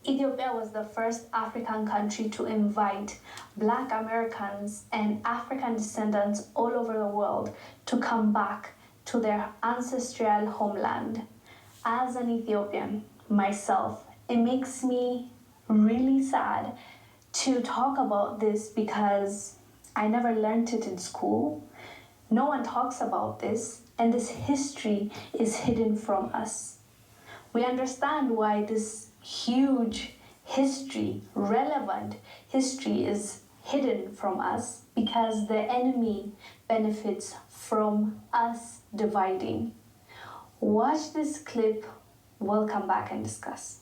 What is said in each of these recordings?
Ethiopia was the first African country to invite Black Americans and African descendants all over the world to come back to their ancestral homeland. As an Ethiopian myself, it makes me really sad to talk about this because I never learned it in school. No one talks about this, and this history is hidden from us. We understand why this huge history, relevant history, is hidden from us because the enemy benefits from us dividing. Watch this clip, we'll come back and discuss.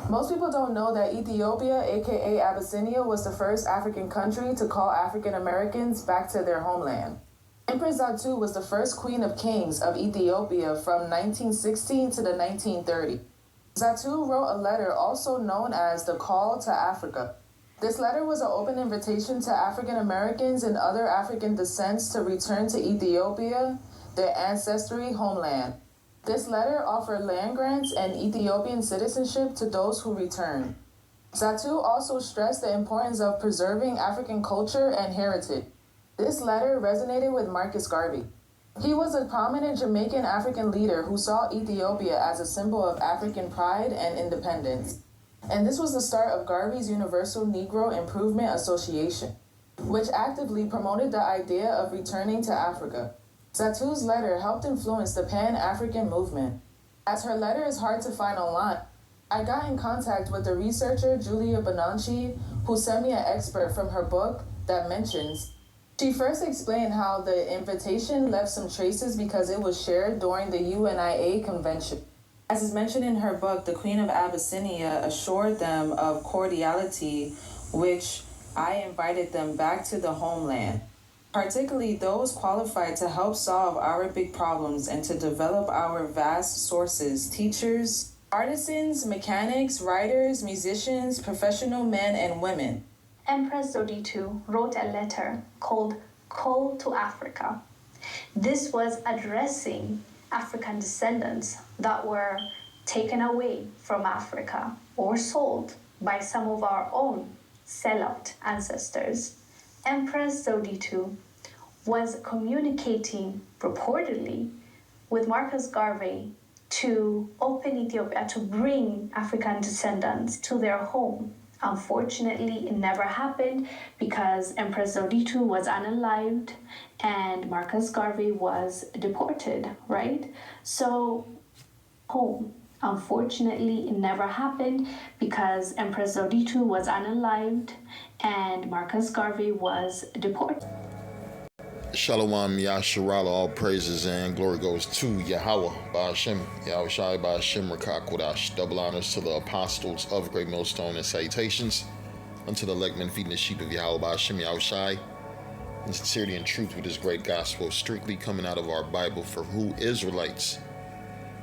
Most people don't know that Ethiopia, aka Abyssinia, was the first African country to call African Americans back to their homeland. Empress Zewditu was the first queen of kings of Ethiopia from 1916 to the 1930s. Zewditu wrote a letter also known as the Call to Africa. This letter was an open invitation to African Americans and other African descents to return to Ethiopia, their ancestry homeland. This letter offered land grants and Ethiopian citizenship to those who returned. Zewditu also stressed the importance of preserving African culture and heritage. This letter resonated with Marcus Garvey. He was a prominent Jamaican African leader who saw Ethiopia as a symbol of African pride and independence. And this was the start of Garvey's Universal Negro Improvement Association, which actively promoted the idea of returning to Africa. Zewditu's letter helped influence the Pan-African movement. As her letter is hard to find online, I got in contact with the researcher Julia Bonanchi, who sent me an excerpt from her book that mentions. She first explained how the invitation left some traces because it was shared during the UNIA convention. As is mentioned in her book, the Queen of Abyssinia assured them of cordiality, which I invited them back to the homeland, particularly those qualified to help solve our big problems and to develop our vast sources, teachers, artisans, mechanics, writers, musicians, professional men and women. Empress Zewditu wrote a letter called Call to Africa. This was addressing African descendants that were taken away from Africa or sold by some of our own sellout ancestors. Empress Zewditu was communicating purportedly with Marcus Garvey to open Ethiopia, to bring African descendants to their home. Unfortunately, it never happened because Empress Zewditu was unalived and Marcus Garvey was deported, right? So, home. Unfortunately, it never happened because Empress Zewditu was unalived and Marcus Garvey was deported. Shalom Yasharala, all praises and glory goes to Yahweh, Ba'ashem, Yahushai, Ba'ashem, Rakak Kodash. Double honors to the apostles of Great Millstone and salutations unto the elect men feeding the sheep of Yahweh, Ba'ashem, Yahushai. In sincerity and truth with this great gospel, strictly coming out of our Bible for who? Israelites.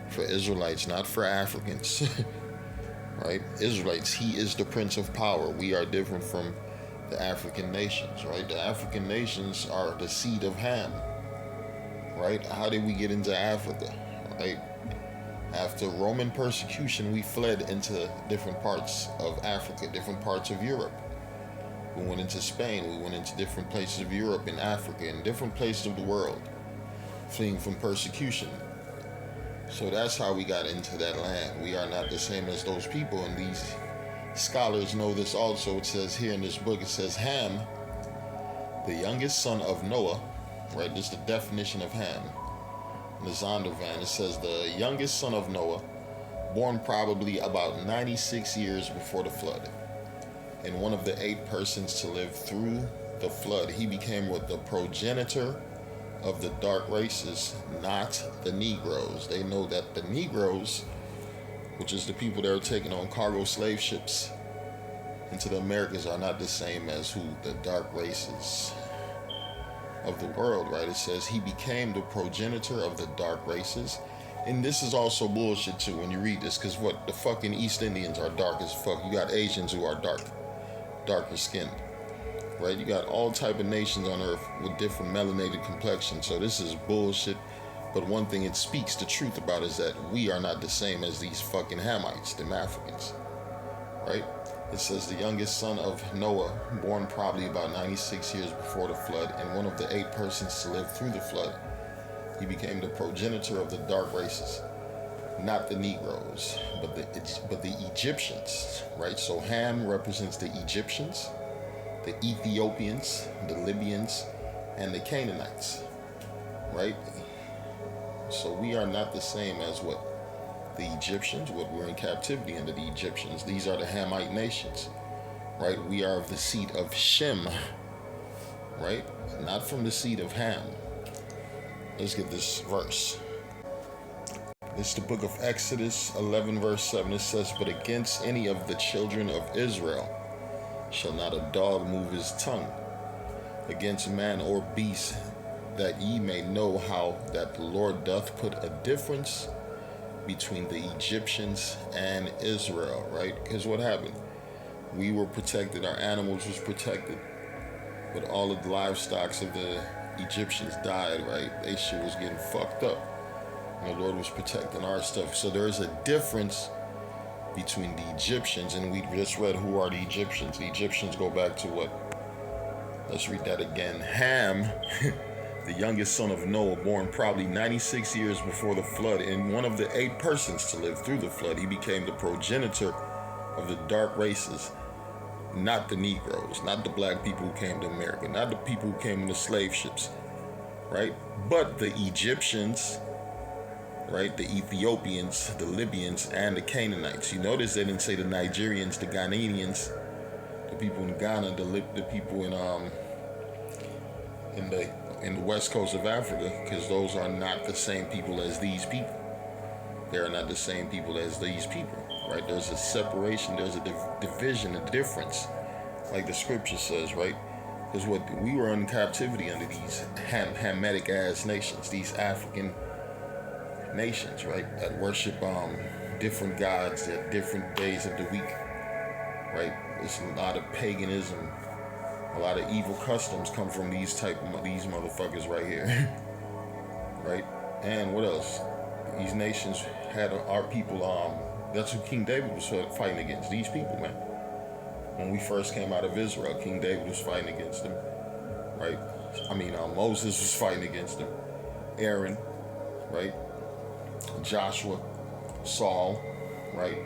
For Israelites, not for Africans. Right? Israelites, he is the Prince of Power. We are different from the African nations, right? The African nations are the seed of Ham, right? How did we get into Africa, right? After Roman persecution, we fled into different parts of Africa, different parts of Europe. We went into Spain, we went into different places of Europe and Africa and different places of the world, fleeing from persecution. So that's how we got into that land. We are not the same as those people, and these scholars know this also. It says here in this book, it says Ham, the youngest son of Noah, right? This is the definition of Ham. In the Zondervan, it says the youngest son of Noah, born probably about 96 years before the flood. And one of the 8 persons to live through the flood. He became what the progenitor of the dark races, not the Negroes. They know that the Negroes, which is the people that are taking on cargo slave ships into the Americas, are not the same as who the dark races of the world, right? It says he became the progenitor of the dark races. And this is also bullshit too when you read this, because what, the fucking East Indians are dark as fuck. You got Asians who are darker skinned, right? You got all type of nations on earth with different melanated complexions. So this is bullshit. But one thing it speaks the truth about is that we are not the same as these fucking Hamites, them Africans. right? It says the youngest son of Noah, born probably about 96 years before the flood, and one of the 8 persons to live through the flood. He became the progenitor of the dark races, not the Negroes, but the Egyptians, right? So Ham represents the Egyptians, the Ethiopians, the Libyans, and the Canaanites, right? So we are not the same as what the Egyptians, what we're in captivity under the Egyptians. These are the Hamite nations, right? We are of the seed of Shem, right? Not from the seed of Ham. Let's get this verse. It's the book of Exodus 11 verse 7. It says, but against any of the children of Israel shall not a dog move his tongue against man or beast, that ye may know how that the Lord doth put a difference between the Egyptians and Israel, right? Because what happened? We were protected, our animals was protected, but all of the livestock of the Egyptians died, right? They shit was getting fucked up. And the Lord was protecting our stuff. So there is a difference between the Egyptians, and we just read who are the Egyptians. The Egyptians go back to what? Let's read that again. Ham, the youngest son of Noah, born probably 96 years before the flood, and one of the 8 persons to live through the flood. He became the progenitor of the dark races, not the Negroes, not the black people who came to America, not the people who came in the slave ships, right? But the Egyptians, right? The Ethiopians, the Libyans, and the Canaanites. You notice they didn't say the Nigerians, the Ghanaians, the people in Ghana, the people in the west coast of Africa, because those are not the same people as these people. They are not the same people as these people, right? There's a separation, there's a division, a difference, like the scripture says, right? Because what we were in captivity under these Hamitic ass nations, these African nations, right? That worship different gods at different days of the week, right? There's a lot of paganism, a lot of evil customs come from these motherfuckers right here, right? And what else? These nations had our people. That's who King David was fighting against. These people, man. When we first came out of Israel, King David was fighting against them, right? I mean, Moses was fighting against them. Aaron, right? Joshua, Saul, right?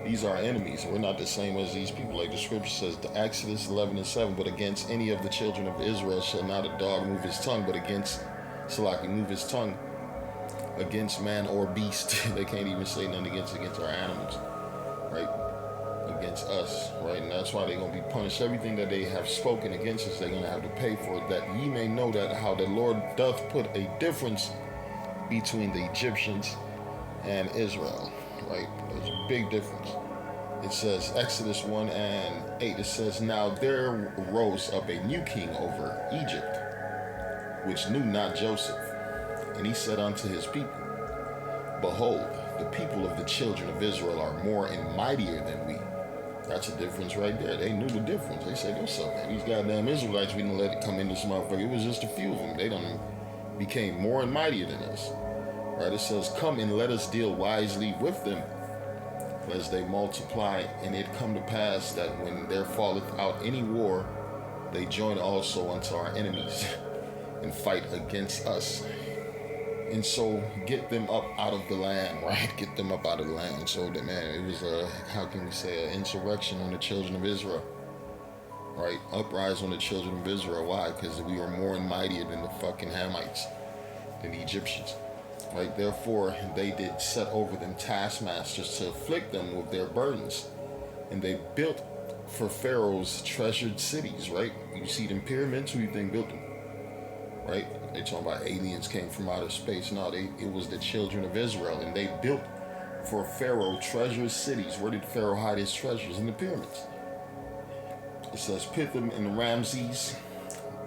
These are our enemies. We're not the same as these people. Like the scripture says, the Exodus 11 and 7, but against any of the children of Israel shall not a dog move his tongue, but against Salaki move his tongue against man or beast. They can't even say nothing against our animals, right? Against us, right? And that's why they're going to be punished. Everything that they have spoken against us, they're going to have to pay for it, that ye may know that how the Lord doth put a difference between the Egyptians and Israel, right? There's a big difference. It says, Exodus 1 and 8, it says, now there rose up a new king over Egypt, which knew not Joseph. And he said unto his people, behold, the people of the children of Israel are more and mightier than we. That's a difference right there. They knew the difference. They said, what's up, man? These goddamn Israelites, we didn't let it come in this motherfucker. It was just a few of them. They done became more and mightier than us. Right? It says, come and let us deal wisely with them, lest they multiply. And it come to pass that when there falleth out any war, they join also unto our enemies and fight against us. And so get them up out of the land, right? Get them up out of the land. So that, man, it was how can we say, an insurrection on the children of Israel, right? Uprise on the children of Israel. Why? Because we were more and mightier than the fucking Hamites, than the Egyptians, right? Therefore, they did set over them taskmasters to afflict them with their burdens. And they built for Pharaoh's treasured cities, right? You see them pyramids, who you think built them, right? They talking about aliens came from outer space. No, it was the children of Israel, and they built for Pharaoh treasured cities. Where did Pharaoh hide his treasures? In the pyramids. It says Pithom and Ramses,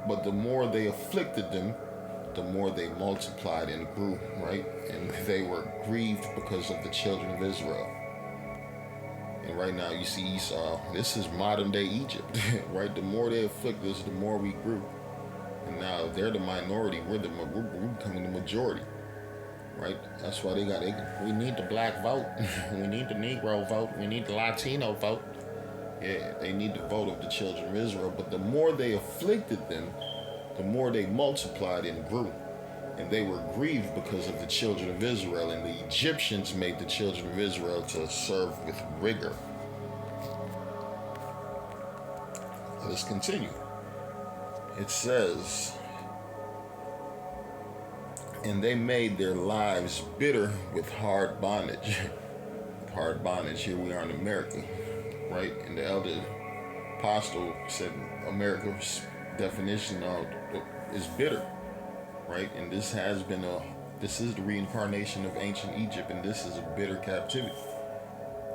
but the more they afflicted them, the more they multiplied and grew, right? And they were grieved because of the children of Israel. And right now you see Esau. This is modern day Egypt, right? The more they afflict us, the more we grew. And now they're the minority. We're becoming the majority, right? That's why we need the black vote. We need the Negro vote. We need the Latino vote. Yeah, they need the vote of the children of Israel. But the more they afflicted them, the more they multiplied and grew. And they were grieved because of the children of Israel. And the Egyptians made the children of Israel to serve with rigor. Let us continue. It says, and they made their lives bitter with hard bondage. Hard bondage. Here we are in America, right? And the elder apostle said America's definition of is bitter, right? And this is the reincarnation of ancient Egypt, and this is a bitter captivity,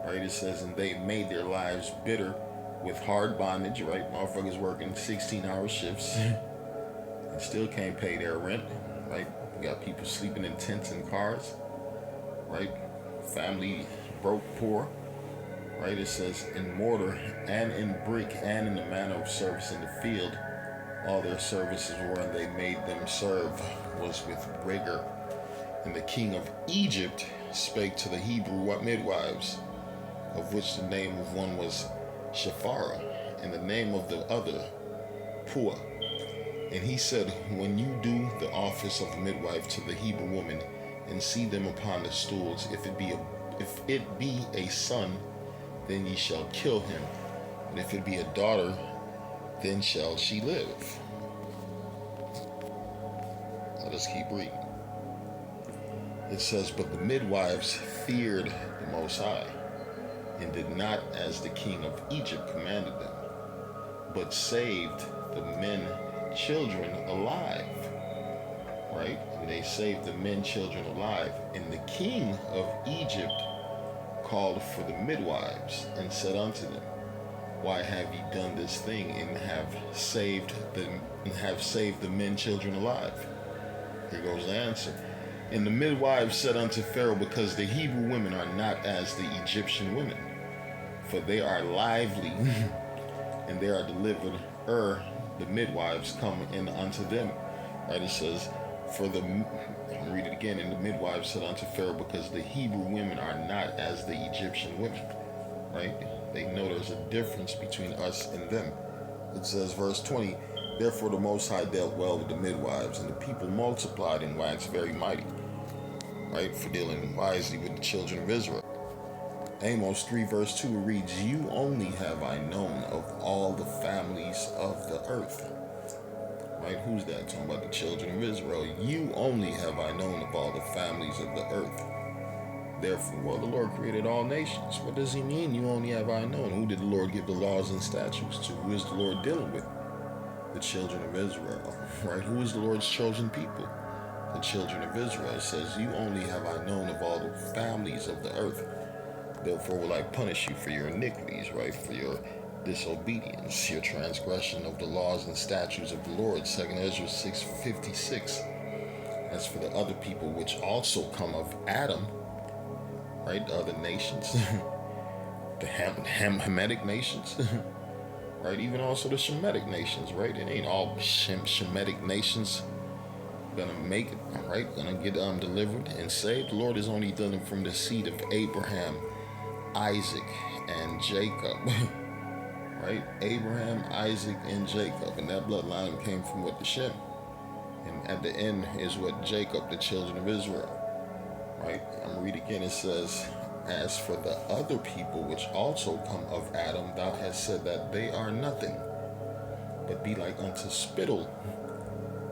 right? It says, and they made their lives bitter with hard bondage, right? Motherfuckers working 16-hour shifts and still can't pay their rent, right? We got people sleeping in tents and cars, right? Family broke, poor, right? It says, in mortar and in brick and in the manner of service in the field, all their services were, and they made them serve was with rigor. And the king of Egypt spake to the Hebrew midwives, of which the name of one was Shapharah, and the name of the other Puah. And he said, when you do the office of a midwife to the Hebrew woman, and see them upon the stools, if it be a son, then ye shall kill him, and if it be a daughter, then shall she live. Let us keep reading. It says, but the midwives feared the Most High, and did not as the king of Egypt commanded them, but saved the men children alive, right? And they saved the men children alive. And the king of Egypt called for the midwives and said unto them, why have ye done this thing, and have saved the men children alive? Here goes the answer. And the midwives said unto Pharaoh, because the Hebrew women are not as the Egyptian women, for they are lively, and they are delivered the midwives come in unto them. Right, it says, I'll read it again. And the midwives said unto Pharaoh, because the Hebrew women are not as the Egyptian women. Right? They know there's a difference between us and them. It says, verse 20, therefore the Most High dealt well with the midwives, and the people multiplied and waxed very mighty. Right? For dealing wisely with the children of Israel. Amos 3 verse 2 reads, you only have I known of all the families of the earth. Right? Who's that? Talking about the children of Israel. You only have I known of all the families of the earth. Therefore, well, the Lord created all nations. What does he mean, you only have I known? Who did the Lord give the laws and statutes to? Who is the Lord dealing with? The children of Israel. Right? Who is the Lord's chosen people? The children of Israel. It says, you only have I known of all the families of the earth. Therefore will I punish you for your iniquities, right? For your disobedience, your transgression of the laws and statutes of the Lord. 2 Ezra 6:56. As for the other people which also come of Adam, right? The other nations, the Hamitic nations, right? Even also the Shemitic nations, right? It ain't all Shemitic nations gonna make it, right? Gonna get delivered and saved. The Lord has only done it from the seed of Abraham, Isaac, and Jacob. Right? Abraham, Isaac, and Jacob. And that bloodline came from what the Shem. And at the end is what Jacob, the children of Israel. Right? I'm gonna read again. It says, as for the other people which also come of Adam, thou hast said that they are nothing, but be like unto spittle.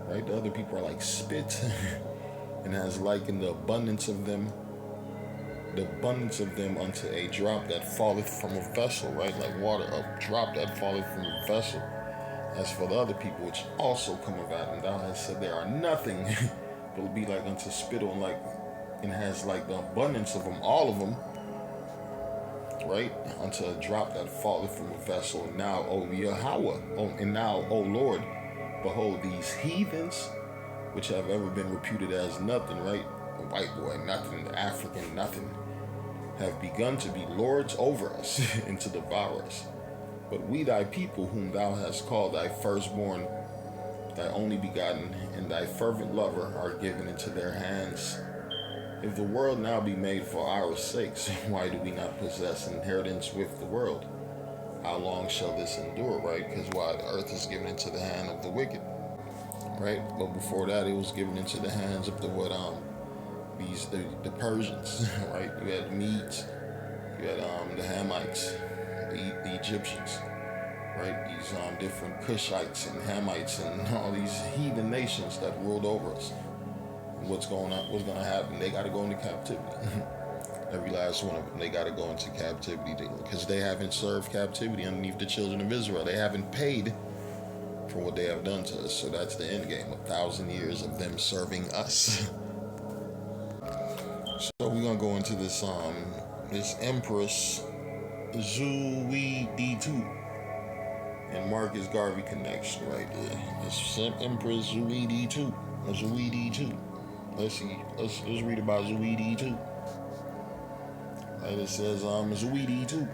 Right? The other people are like spit, and has likened the abundance of them unto a drop that falleth from a vessel, right? Like water, a drop that falleth from a vessel. As for the other people which also come of Adam, thou hast said they are nothing, but will be like unto spittle, and has like the abundance of them, all of them, right? Unto a drop that falleth from a vessel. And now, O Yahweh, and now, O Lord, behold, these heathens, which have ever been reputed as nothing, right? The white boy, nothing, the African, nothing, have begun to be lords over us and to devour us. But we, thy people, whom thou hast called thy firstborn, thy only begotten, and thy fervent lover, are given into their hands. If the world now be made for our sakes, why do we not possess inheritance with the world? How long shall this endure, right? Because why? The earth is given into the hand of the wicked, right? But before that, it was given into the hands of the Persians, right? You had the Medes, you had the Hamites, the Egyptians, right? These different Cushites and Hamites and all these heathen nations that ruled over us. What's going on? What's going to happen? They got to go into captivity. Every last one of them, they got to go into captivity because they haven't served captivity underneath the children of Israel. They haven't paid for what they have done to us. So that's the end game, 1,000 years of them serving us. So we're gonna go into this Empress Zewditu and Marcus Garvey connection right there. This Empress Zewditu. Let's see. Let's read about Zewditu. Right, it says Zewditu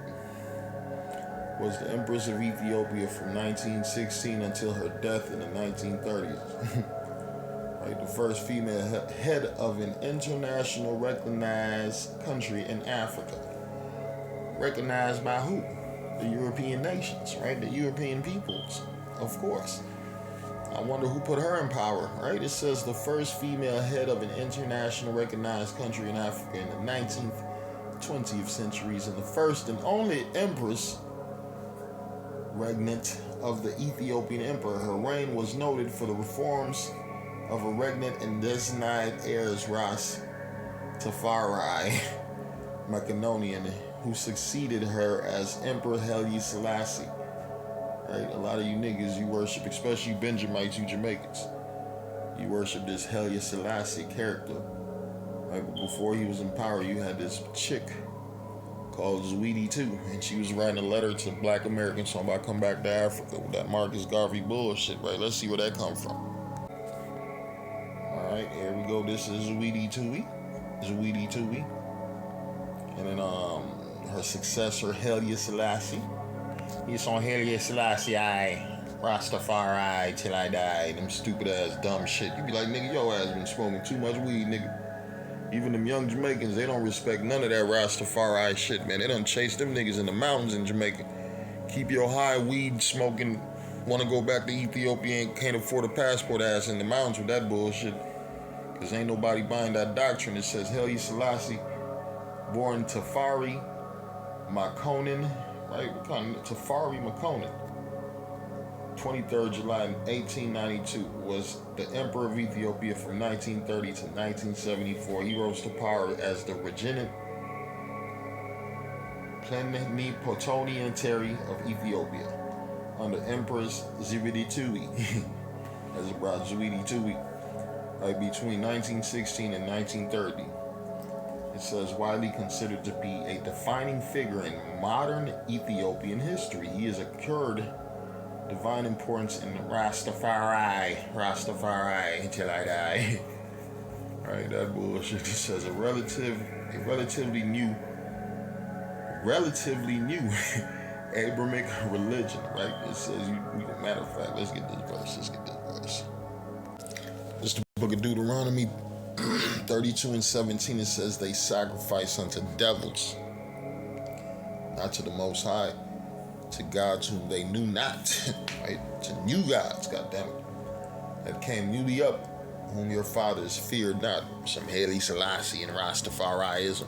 was the Empress of Ethiopia from 1916 until her death in the 1930s. Right, the first female head of an international recognized country in Africa. Recognized by who? The European nations, right? The European peoples, of course. I wonder who put her in power, right? It says the first female head of an international recognized country in Africa in the 19th, 20th centuries, and the first and only empress regnant of the Ethiopian emperor. Her reign was noted for the reforms of a regnant and designated heirs Rastafari Macedonian, who succeeded her as Emperor Haile Selassie. Right? A lot of you niggas, you worship, especially you Benjamites, you Jamaicans, you worship this Haile Selassie character. Right? But before he was in power, you had this chick called Zewditu, and she was writing a letter to black Americans talking about come back to Africa with that Marcus Garvey bullshit, right? Let's see where that come from. All right, here we go. This is Zewditu. And then her successor, Haile Selassie. He's on Haile Selassie, Rastafari till I die. Them stupid ass dumb shit. You be like, nigga, your ass been smoking too much weed, nigga. Even them young Jamaicans, they don't respect none of that Rastafari shit, man. They done chase them niggas in the mountains in Jamaica. Keep your high weed smoking, want to go back to Ethiopia and can't afford a passport ass in the mountains with that bullshit. Because ain't nobody buying that doctrine. It says Haile Selassie, born Tafari Makonnen, right? What kind of Tafari Makonnen? 23rd July 1892, was the Emperor of Ethiopia from 1930 to 1974. He rose to power as the regnant plenipotentiary of Ethiopia under Empress Zewditu, as it brought Zewditu, like between 1916 and 1930. It says widely considered to be a defining figure in modern Ethiopian history. He is a Kurd. Divine importance in Rastafari until I die. Alright, that bullshit. It says a relatively new Abrahamic religion, right? It says, matter of fact, let's get this verse. This is the book of Deuteronomy 32 and 17. It says they sacrifice unto devils, not to the Most High, to gods whom they knew not, right? To new gods, goddammit, that came newly up, whom your fathers feared not. Some Haile Selassie and Rastafariism.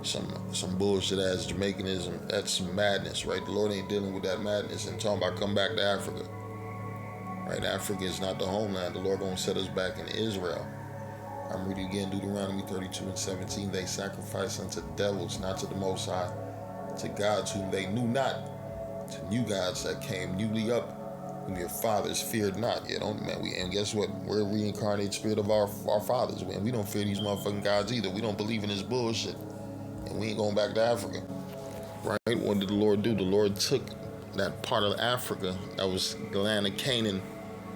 Some bullshit ass Jamaicanism. That's some madness, right? The Lord ain't dealing with that madness and talking about come back to Africa. Right? Africa is not the homeland. The Lord gonna set us back in Israel. I'm reading again Deuteronomy 32 and 17. They sacrifice unto devils, not to the Most High, to gods whom they knew not, to new gods that came newly up, whom your fathers feared not. Yeah, don't man. And guess what? We're a reincarnated spirit of our fathers, man. We don't fear these motherfucking gods either. We don't believe in this bullshit, and we ain't going back to Africa. Right? What did the Lord do? The Lord took that part of Africa that was the land of Canaan,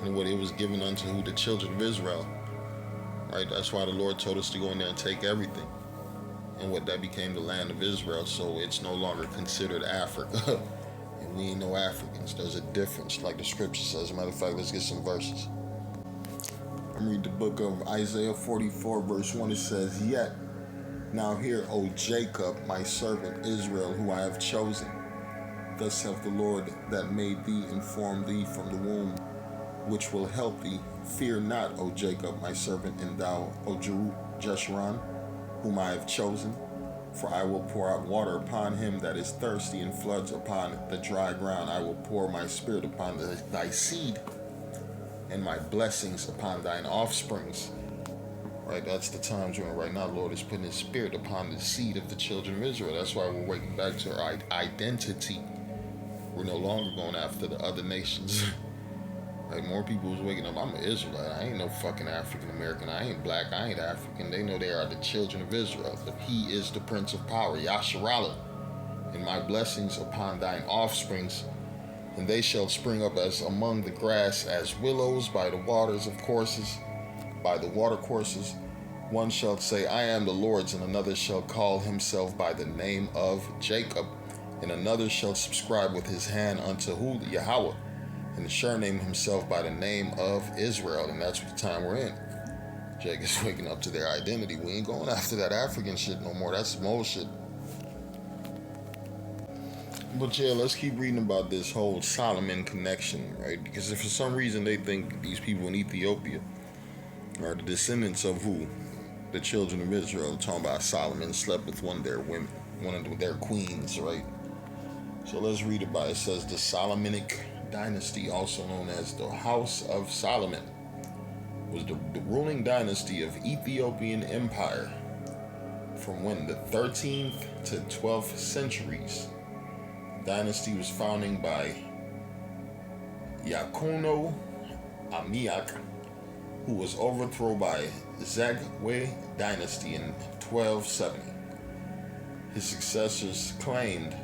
and what it was given unto who? The children of Israel. Right? That's why the Lord told us to go in there and take everything. And what that became the land of Israel, so it's no longer considered Africa. And we ain't no Africans. There's a difference, like the scripture says. Matter of fact, let's get some verses. I'm reading the book of Isaiah 44, verse 1. It says, yet, now hear, O Jacob, my servant Israel, who I have chosen. Thus saith the Lord that made thee and formed thee from the womb, which will help thee. Fear not, O Jacob, my servant, and thou, O Jeshurun, whom I have chosen. For I will pour out water upon him that is thirsty, and floods upon the dry ground. I will pour my spirit upon thy seed, and my blessings upon thine offsprings. Right, that's the times when right now the Lord is putting his spirit upon the seed of the children of Israel. That's why we're waking back to our identity. We're no longer going after the other nations. Like, more people is waking up. I'm an Israelite. I ain't no fucking African American. I ain't black. I ain't African. They know they are the children of Israel. But he is the Prince of Power, Yasharallah. And my blessings upon thine offsprings, and they shall spring up as among the grass, as willows by the waters of courses, by the water courses. One shall say, I am the Lord's, and another shall call himself by the name of Jacob, and another shall subscribe with his hand unto who? Yahweh, and shall name himself by the name of Israel. And that's what the time we're in. Jake is waking up to their identity. We ain't going after that African shit no more. That's some old shit. But yeah, let's keep reading about this whole Solomon connection, right? Because if for some reason they think these people in Ethiopia are the descendants of who? The children of Israel. Talking about Solomon slept with one of their women, one of their queens, right? So let's read about it. It says the Solomonic dynasty, also known as the House of Solomon, was the ruling dynasty of Ethiopian Empire from when? The 13th to 12th centuries. The dynasty was founded by Yakono Amiak, who was overthrown by Zagwe dynasty in 1270. His successors claimed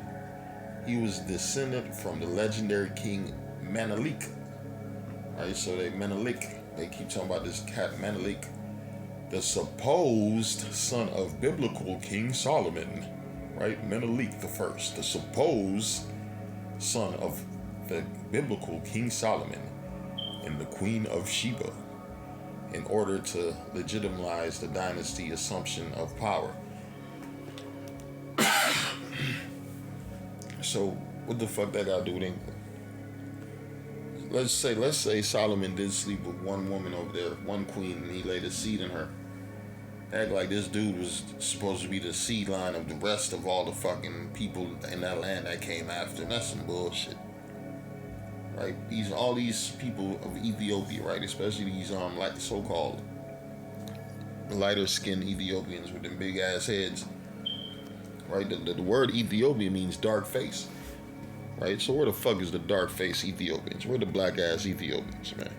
he was descended from the legendary king Menelik. Right, so they keep talking about this cat Menelik, the supposed son of biblical King Solomon. Right, Menelik the first, the supposed son of the biblical King Solomon and the Queen of Sheba, in order to legitimize the dynasty assumption of power. So what the fuck that got to do with anything? Let's say Solomon did sleep with one woman over there, one queen, and he laid a seed in her. Act like this dude was supposed to be the seed line of the rest of all the fucking people in that land that came after him. That's some bullshit. Right? All these people of Ethiopia, right? Especially these like so-called lighter skinned Ethiopians with them big ass heads. Right? The word Ethiopia means dark face. Right? So where the fuck is the dark face Ethiopians? Where the black ass Ethiopians, man?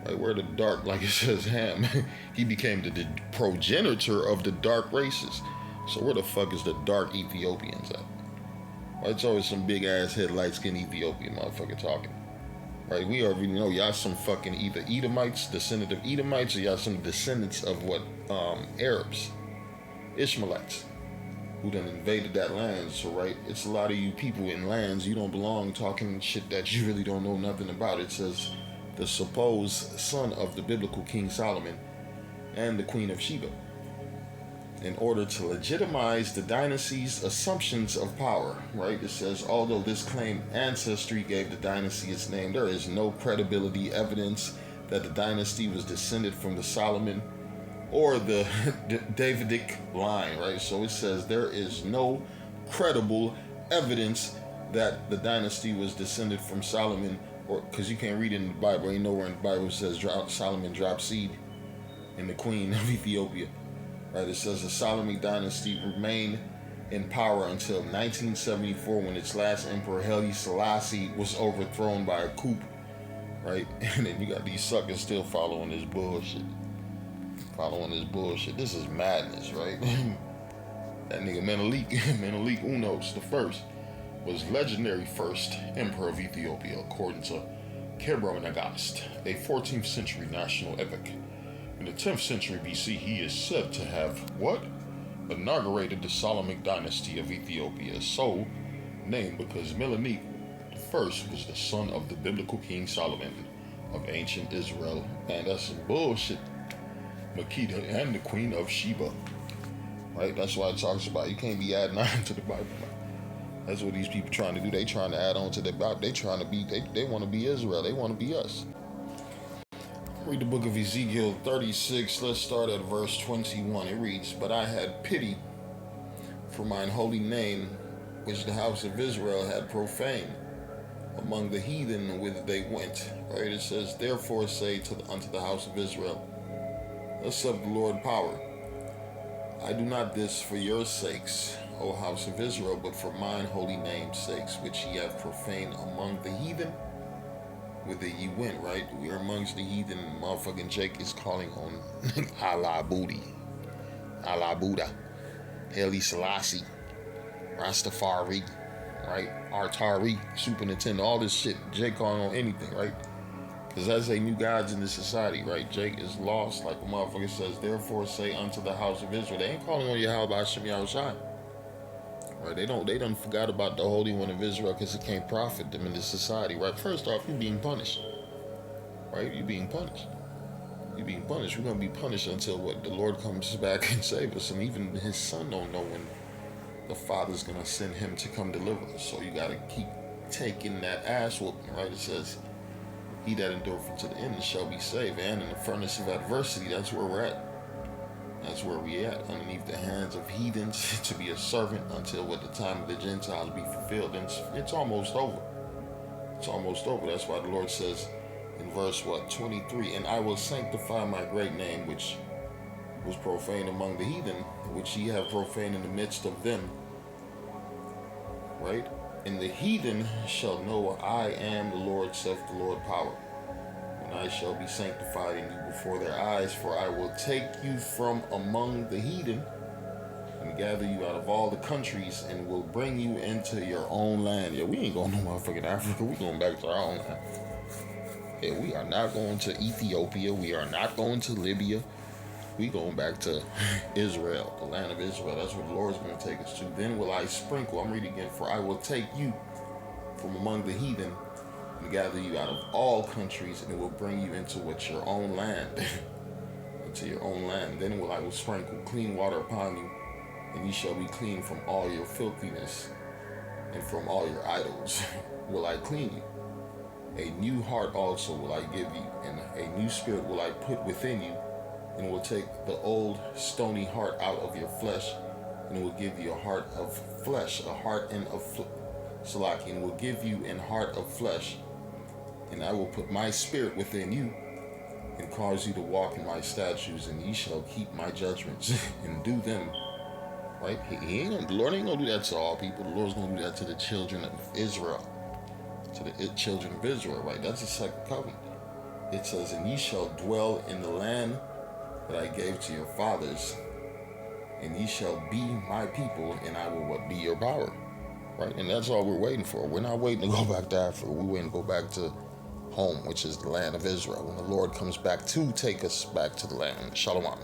Right? Where the dark, like it says Ham, he became the progenitor of the dark races. So where the fuck is the dark Ethiopians at? Right? It's always some big ass head, light skinned Ethiopian motherfucker talking. Right? We already know y'all some fucking either Edomites, descendant of Edomites, or y'all some descendants of what? Arabs, Ishmaelites, who done invaded that land. So right, it's a lot of you people in lands you don't belong talking shit that you really don't know nothing about. It says the supposed son of the biblical King Solomon and the Queen of Sheba, in order to legitimize the dynasty's assumptions of power. Right? It says, although this claimed ancestry gave the dynasty its name, there is no credibility evidence that the dynasty was descended from the Solomon or the Davidic line, right? So it says there is no credible evidence that the dynasty was descended from Solomon, or because you can't read it in the Bible. Ain't nowhere in the Bible it says Solomon dropped seed in the Queen of Ethiopia, right? It says the Solomonic dynasty remained in power until 1974, when its last emperor, Haile Selassie, was overthrown by a coup, right? And then you got these suckers still following this bullshit. This is madness, right? That nigga Menelik Unos the first, was legendary first emperor of Ethiopia, according to Kebro-Nagast, a 14th century national epic. In the 10th century BC, he is said to have, what? Inaugurated the Solomonic dynasty of Ethiopia, so named because Menelik the first was the son of the biblical King Solomon of ancient Israel. And that's some bullshit. Makeda and the Queen of Sheba. Right? That's why it talks about you can't be adding on to the Bible. That's what these people trying to do. They trying to add on to their Bible. They trying to be, they want to be Israel. They want to be us. Read the book of Ezekiel 36. Let's start at verse 21. It reads, "But I had pity for mine holy name, which the house of Israel had profaned among the heathen whither they went." Right? It says, "Therefore say unto the house of Israel, thus saith the Lord power, I do not this for your sakes, O house of Israel, but for mine holy name's sakes, which ye have profaned among the heathen whither ye went." Right? We are amongst the heathen. Motherfucking Jake is calling on Allah Booty, Allah Buddha, Haile Selassie, Rastafari, right? Artari, Super all this shit. Jake calling on anything, right? Because that's a new gods in this society, right? Jake is lost, like the motherfucker says, "Therefore say unto the house of Israel." They ain't calling on Yahweh Hashem Yahushai. Right? They done forgot about the Holy One of Israel because it can't profit them in this society, right? First off, you're being punished. Right? You're being punished. You're being punished. We're gonna be punished until what? The Lord comes back and save us. And even his son don't know when the Father's gonna send him to come deliver us. So you gotta keep taking that ass whooping, right? It says, "He that endureth to the end shall be saved." And in the furnace of adversity, that's where we're at. That's where we at, underneath the hands of heathens, to be a servant until what the time of the Gentiles be fulfilled. And it's almost over. It's almost over. That's why the Lord says in verse 23, "And I will sanctify my great name, which was profaned among the heathen, which ye have profaned in the midst of them." Right? "And the heathen shall know I am the Lord, saith the Lord power. And I shall be sanctified in you before their eyes, for I will take you from among the heathen and gather you out of all the countries and will bring you into your own land." Yeah, we ain't going to motherfucking Africa. We going back to our own land. Yeah, we are not going to Ethiopia. We are not going to Libya. We going back to Israel, the land of Israel. That's where the Lord's going to take us to. "Then will I sprinkle," I'm reading again, "for I will take you from among the heathen and gather you out of all countries, and it will bring you into what your own land." Into your own land. "Then I will sprinkle clean water upon you, and ye shall be clean from all your filthiness, and from all your idols will I clean you. A new heart also will I give you, and a new spirit will I put within you, and will take the old stony heart out of your flesh, and will give you a heart of flesh, a heart and of Salaki, and will give you an heart of flesh, and I will put my spirit within you, and cause you to walk in my statutes, and ye shall keep my judgments and do them." Right? The Lord ain't gonna do that to all people. The Lord's gonna do that to the children of Israel. To the children of Israel, right? That's the second covenant. It says, "And ye shall dwell in the land that I gave to your fathers, and ye shall be my people, and I will be your power." Right? And that's all we're waiting for. We're not waiting to go back to Africa. We're waiting to go back to home, which is the land of Israel, when the Lord comes back to take us back to the land. Shalom.